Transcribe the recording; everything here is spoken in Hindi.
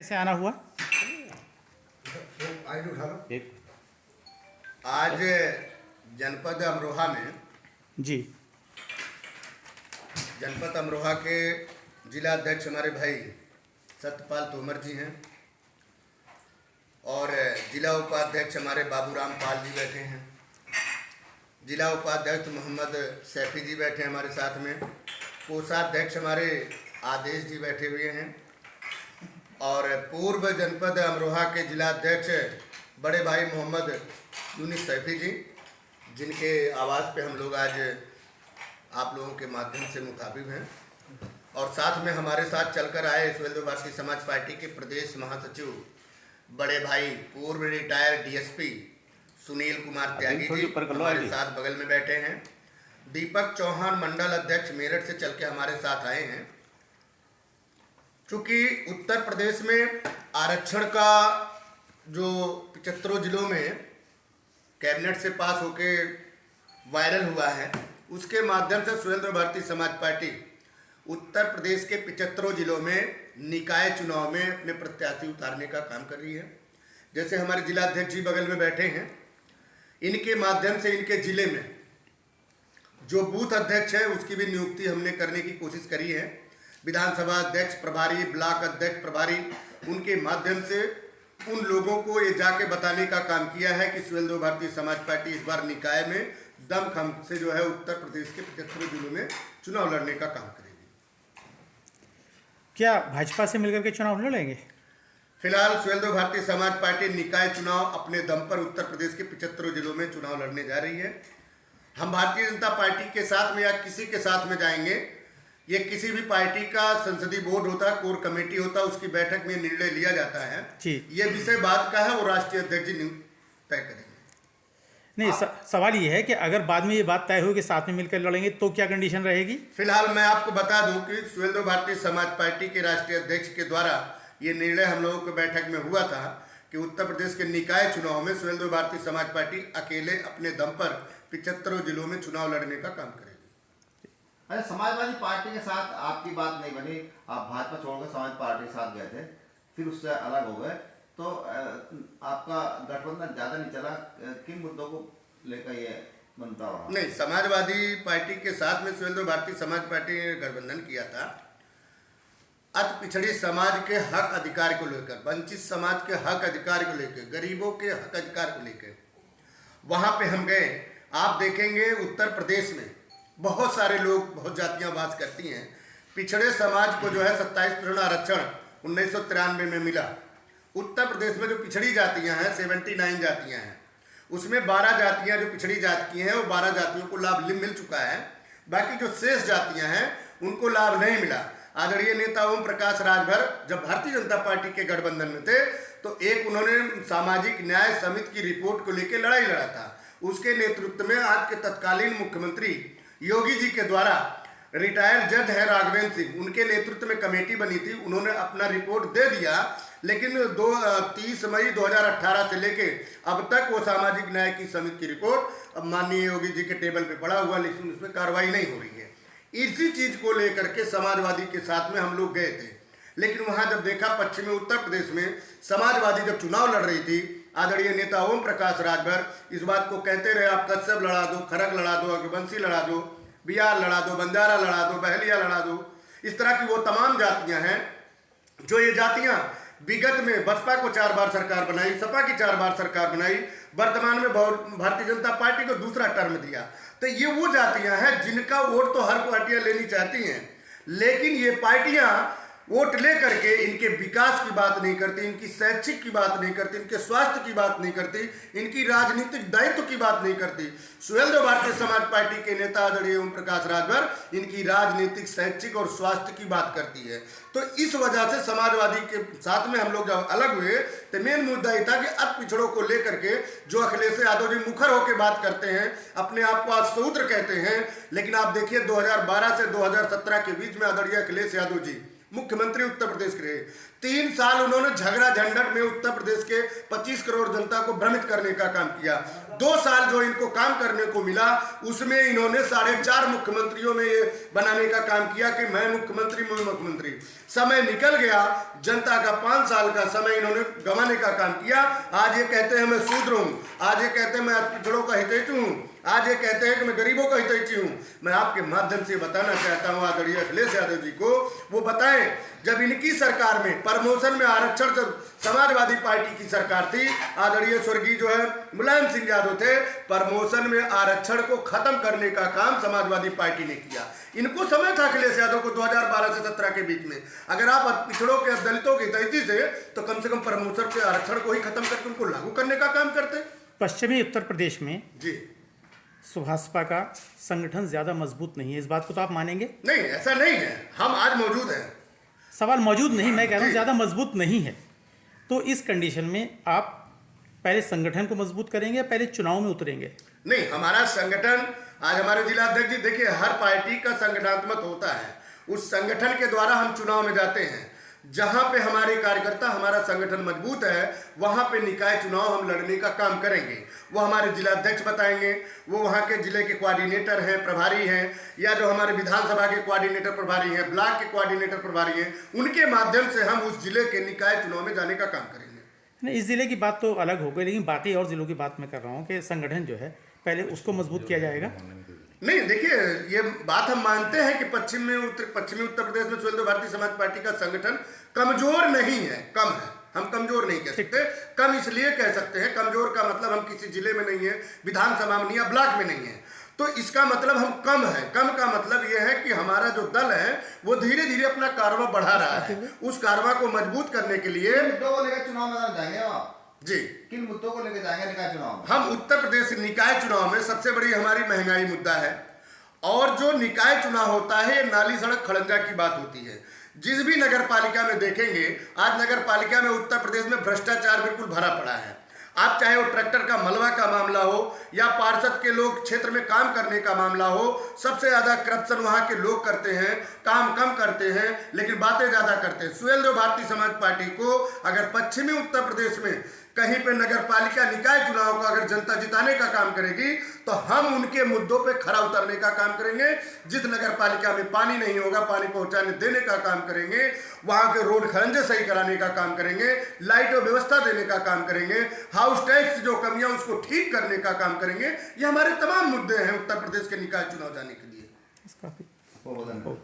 कैसे आना हुआ? एक आज जनपद अमरोहा में जी। जनपद अमरोहा के जिला अध्यक्ष हमारे भाई सत्यपाल तोमर जी हैं और जिला उपाध्यक्ष हमारे बाबूराम पाल जी बैठे हैं। जिला उपाध्यक्ष मोहम्मद सैफी जी बैठे हैं हमारे साथ में। कोषाध्यक्ष हमारे आदेश जी बैठे हुए हैं और पूर्व जनपद अमरोहा के जिला अध्यक्ष बड़े भाई मोहम्मद यूनिस सैफी जी, जिनके आवाज़ पे हम लोग आज आप लोगों के माध्यम से मुखातिब हैं। और साथ में हमारे साथ चलकर आए सुहेलदेव भारतीय समाज पार्टी के प्रदेश महासचिव बड़े भाई पूर्व रिटायर्ड डीएसपी सुनील कुमार त्यागी जी हमारे साथ बगल में बैठे हैं। दीपक चौहान मंडल अध्यक्ष मेरठ से चल के हमारे साथ आए हैं। चूँकि उत्तर प्रदेश में आरक्षण का जो 75 जिलों में कैबिनेट से पास होके वायरल हुआ है, उसके माध्यम से सुहेलदेव भारतीय समाज पार्टी उत्तर प्रदेश के 75 जिलों में निकाय चुनाव में अपने प्रत्याशी उतारने का काम कर रही है। जैसे हमारे जिला अध्यक्ष जी बगल में बैठे हैं, इनके माध्यम से इनके जिले में जो बूथ अध्यक्ष है उसकी भी नियुक्ति हमने करने की कोशिश करी है। विधानसभा अध्यक्ष प्रभारी, ब्लॉक अध्यक्ष प्रभारी, उनके माध्यम से उन लोगों को ये जाके बताने का काम किया है कि सुहेलदेव भारतीय समाज पार्टी इस बार निकाय में दमखम से जो है उत्तर प्रदेश के 75 जिलों में चुनाव लड़ने का काम करेगी। क्या भाजपा से मिलकर के चुनाव लड़ेंगे? फिलहाल सुहेलदेव भारतीय समाज पार्टी निकाय चुनाव अपने दम पर उत्तर प्रदेश के 75 जिलों में चुनाव लड़ने जा रही है। हम भारतीय जनता पार्टी के साथ में या किसी के साथ में जाएंगे, ये किसी भी पार्टी का संसदीय बोर्ड होता है, कोर कमेटी होता है, उसकी बैठक में निर्णय लिया जाता है। ये विषय बात का है, वो राष्ट्रीय अध्यक्ष जी तय करेंगे। नहीं, सवाल ये है कि अगर बाद में ये बात तय हो कि साथ में मिलकर लड़ेंगे तो क्या कंडीशन रहेगी? फिलहाल मैं आपको बता दूं कि सुहेलदेव भारतीय समाज पार्टी के राष्ट्रीय अध्यक्ष के द्वारा ये निर्णय हम लोगों की बैठक में हुआ था कि उत्तर प्रदेश के निकाय चुनाव में सुहेलदेव भारतीय समाज पार्टी अकेले अपने दम पर 75 जिलों में चुनाव लड़ने का काम करेगी। अरे समाजवादी पार्टी के साथ आपकी बात नहीं बनी, आप भाजपा छोड़कर समाज पार्टी के साथ गए थे, फिर उससे अलग हो गए, तो आपका गठबंधन ज्यादा नहीं चला। किन मुद्दों को लेकर ये बनता रहा? नहीं, समाजवादी पार्टी के साथ में सुहेलदेव भारतीय समाज पार्टी ने गठबंधन किया था अति पिछड़ी समाज के हक अधिकार को लेकर, वंचित समाज के हक अधिकार को लेकर, गरीबों के हक अधिकार को लेकर वहां पे हम गए। आप देखेंगे उत्तर प्रदेश में बहुत सारे लोग, बहुत जातियां वास करती हैं। पिछड़े समाज को जो है 27% आरक्षण 1993 में मिला। उत्तर प्रदेश में जो पिछड़ी जातियां हैं 79 जातियां हैं, उसमें 12 जातियां जो पिछड़ी जाति की हैं वो 12 जातियों को लाभ मिल चुका है। बाकी जो शेष जातियां हैं उनको लाभ नहीं मिला। आदरणीय नेता ओम प्रकाश राजभर जब भारतीय जनता पार्टी के गठबंधन में थे तो एक उन्होंने सामाजिक न्याय समिति की रिपोर्ट को लेकर लड़ाई लड़ा था। उसके नेतृत्व में आज के तत्कालीन मुख्यमंत्री योगी जी के द्वारा रिटायर्ड जज है राघवेंद्र सिंह, उनके नेतृत्व में कमेटी बनी थी। उन्होंने अपना रिपोर्ट दे दिया, लेकिन 30 मई 2018 से लेके अब तक वो सामाजिक न्याय की समिति की रिपोर्ट अब माननीय योगी जी के टेबल पे पड़ा हुआ, लेकिन उसमें कार्रवाई नहीं हो रही है। इसी चीज को लेकर के समाजवादी के साथ में हम लोग गए थे, लेकिन वहां जब देखा पश्चिमी उत्तर प्रदेश में समाजवादी जब चुनाव लड़ रही थी, आदरणीय नेता ओम प्रकाश राजभर इस बात को कहते रहे, आप कश्यप लड़ा दो, खरक लड़ा दो, अग्रवंशी लड़ा दो, बिहार लड़ा दो, बंजारा लड़ा दो, बहलिया लड़ा दो। इस तरह की वो तमाम जातियां हैं जो ये जातियां विगत में बसपा को 4 बार सरकार बनाई, सपा की 4 बार सरकार बनाई, वर्तमान में भारतीय जनता पार्टी को दूसरा टर्म दिया। तो ये वो जातियां हैं जिनका वोट तो हर पार्टियां लेनी चाहती हैं, लेकिन ये पार्टियां वोट लेकर के इनके विकास की बात नहीं करती, इनकी शैक्षिक की बात नहीं करती, इनके स्वास्थ्य की बात नहीं करती, इनकी राजनीतिक दायित्व की बात नहीं करती। सुहेलदेव भारतीय समाज पार्टी के नेता आदरणीय ओम प्रकाश राजभर इनकी राजनीतिक, शैक्षिक और स्वास्थ्य की बात करती है। तो इस वजह से समाजवादी के साथ में हम लोग जब अलग हुए तो मेन मुद्दा ये था कि अति पिछड़ों को लेकर के जो अखिलेश यादव जी मुखर होकर बात करते हैं, अपने आप को आज सूत्र कहते हैं, लेकिन आप देखिए 2012 से 2017 के बीच में आदरणीय अखिलेश यादव जी मुख्यमंत्री उत्तर प्रदेश के रहे। 3 साल उन्होंने झगड़ा झंझट में उत्तर प्रदेश के 25 करोड़ जनता को भ्रमित करने का काम किया। 2 साल जो इनको काम करने को मिला उसमें इन्होंने 4.5 मुख्यमंत्रियों में ये बनाने का काम किया कि मैं मुख्यमंत्री। समय निकल गया, जनता का 5 साल का समय इन्होंने गंवाने का काम किया। आज ये कहते हैं मैं शूद्र हूँ, आज ये कहते हैं मैं पिछड़ों का हितैषी हूँ, आज ये कहते हैं कि मैं गरीबों का हितैषी हूँ। मैं आपके माध्यम से बताना चाहता हूँ आदरणीय अखिलेश यादव जी को, वो बताएं जब इनकी सरकार में प्रमोशन में आरक्षण, जब समाजवादी पार्टी की सरकार थी, आदरणीय स्वर्गीय जो है मुलायम सिंह यादव थे, प्रमोशन में आरक्षण को खत्म करने का काम समाजवादी पार्टी ने किया। इनको समय था अखिलेश यादव को 2012 से 17 के बीच में, अगर आप पिछड़ों के दलितों की हितैषी से तो कम से कम प्रमोशन के आरक्षण को ही खत्म करके उनको लागू करने का काम करते। पश्चिमी उत्तर प्रदेश में जी सुभाषपा का संगठन ज्यादा मजबूत नहीं है, इस बात को तो आप मानेंगे? नहीं, ऐसा नहीं है, हम आज मौजूद हैं। सवाल मौजूद नहीं, मैं कह रहा हूँ ज्यादा मजबूत नहीं है। तो इस कंडीशन में आप पहले संगठन को मजबूत करेंगे या पहले चुनाव में उतरेंगे? नहीं, हमारा संगठन, आज हमारे जिलाध्यक्ष जी देखिए, हर पार्टी का संगठनात्मक होता है, उस संगठन के द्वारा हम चुनाव में जाते हैं। जहां पे हमारे कार्यकर्ता, हमारा संगठन मजबूत है, वहां पे निकाय चुनाव हम लड़ने का काम करेंगे। वो हमारे जिलाध्यक्ष बताएंगे, वो वहां के जिले के कोऑर्डिनेटर हैं, प्रभारी हैं, या जो हमारे विधानसभा के कोऑर्डिनेटर प्रभारी हैं, ब्लॉक के कोऑर्डिनेटर प्रभारी हैं, उनके माध्यम से हम उस जिले के निकाय चुनाव में जाने का काम करेंगे। नहीं, इस जिले की बात तो अलग हो गई, लेकिन बाकी और जिलों की बात मैं कर रहा हूँ कि संगठन जो है पहले उसको मजबूत किया जाएगा। नहीं, देखिए, ये बात हम मानते हैं कि पश्चिमी उत्तर प्रदेश में सुहेलदेव भारतीय समाज पार्टी का संगठन कमजोर नहीं है, कम है। हम कमजोर नहीं कह सकते, कम इसलिए कह सकते हैं, कमजोर का मतलब हम किसी जिले में नहीं है, विधानसभा में नहीं है, ब्लॉक में नहीं है, तो इसका मतलब हम कम है। कम का मतलब यह है कि हमारा जो दल है वो धीरे धीरे अपना कारवा बढ़ा रहा है। उस कारवा को मजबूत करने के लिए मुद्दों को लेकर चुनाव मैदान जाएंगे आप? जी, किन मुद्दों को लेकर जाएंगे निकाय चुनाव में? हम उत्तर प्रदेश निकाय चुनाव में सबसे बड़ी हमारी महंगाई मुद्दा है, और जो निकाय चुनाव होता है नाली सड़क खड़ंजा की बात होती है। जिस भी नगर पालिका में देखेंगे, आज नगर पालिका में उत्तर प्रदेश में भ्रष्टाचार बिल्कुल भरा पड़ा है। आप चाहे वो ट्रैक्टर का मलबा का मामला हो या पार्षद के लोग क्षेत्र में काम करने का मामला हो, सबसे ज्यादा करप्शन वहां के लोग करते हैं, काम कम करते हैं लेकिन बातें ज्यादा करते हैं। सुहेलदेव भारतीय समाज पार्टी को अगर पश्चिमी उत्तर प्रदेश में कहीं पे नगर पालिका निकाय चुनाव का अगर जनता जिताने का काम करेगी तो हम उनके मुद्दों पे खरा उतरने का काम करेंगे। जिस नगर पालिका में पानी नहीं होगा, पानी पहुंचाने देने का काम करेंगे, वहां के रोड खरंजे सही कराने का काम करेंगे, लाइट और व्यवस्था देने का काम करेंगे, हाउस टैक्स जो कमियां उसको ठीक करने का काम करेंगे। ये हमारे तमाम मुद्दे हैं उत्तर प्रदेश के निकाय चुनाव जाने के लिए। बहुत